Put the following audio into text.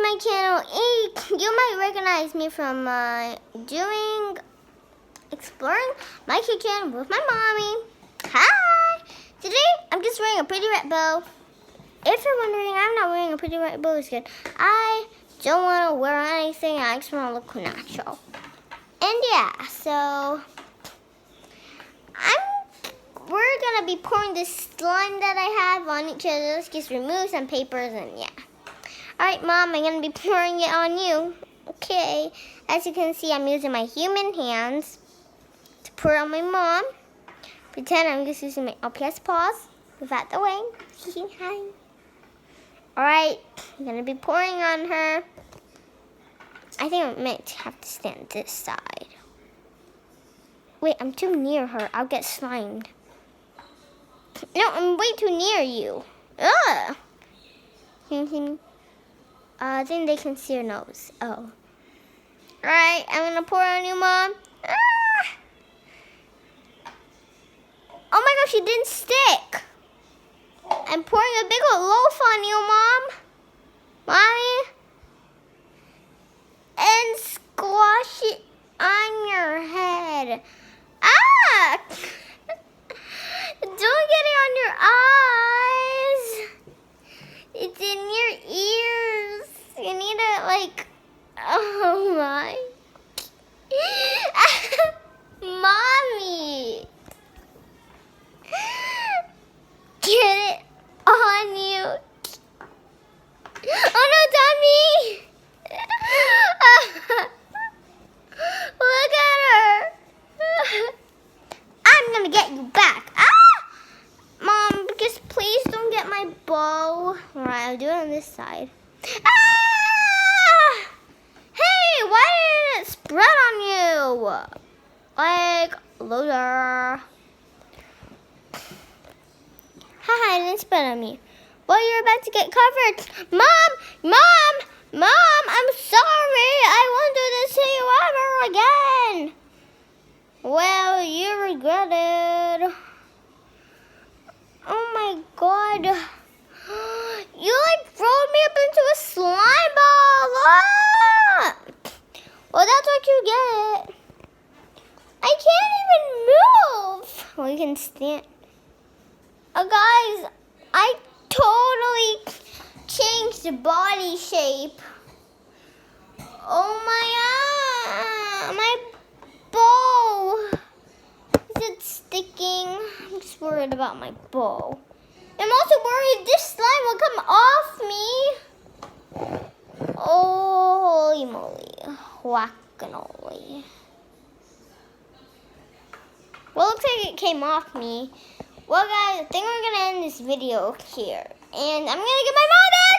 my channel. You might recognize me from doing exploring my kitchen with my mommy. Hi! Today I'm just wearing a pretty red bow. If you're wondering, I'm not wearing a pretty red bow this good. I don't want to wear anything. I just want to look natural. And yeah, so we're gonna be pouring this slime that I have on each other. Let's just remove some papers and yeah. Alright, Mom, I'm going to be pouring it on you. Okay. As you can see, I'm using my human hands to pour on my mom. Pretend I'm just using my LPS paws. Move out the way. Hi. Alright, I'm going to be pouring on her. I think I might have to stand this side. Wait, I'm too near her. I'll get slimed. No, I'm way too near you. Ugh. Can you see me? I think they can see your nose. Oh. Alright, I'm going to pour on you, Mom. Ah! Oh my gosh, it didn't stick. I'm pouring a big old loaf on you, Mom. Mommy. And squash it on your head. Ah! Don't get it on your eyes. It's in your ears. You need to oh my. Mommy. Get it on you. Oh no, Tommy. Look at her. I'm gonna get you back. Mom, just please don't get my bow. Alright, I'll do it on this side. Hey, why didn't it spread on you? Loader. Haha, it didn't spread on me. Well, you're about to get covered. Mom, I'm sorry. I won't do this to you ever again. Well, you regret it. Oh my God. You rolled me up into a slime ball. Ah! Well, that's what you get. I can't even move. Well, you can stand. Guys, I totally changed the body shape. Oh my bow. Is it sticking? I'm just worried about my bow. I'm also worried this slime will come off me. Oh, holy moly. Whack-a-noli. Well, looks like it came off me. Well, guys, I think we're going to end this video here. And I'm going to get my mom back.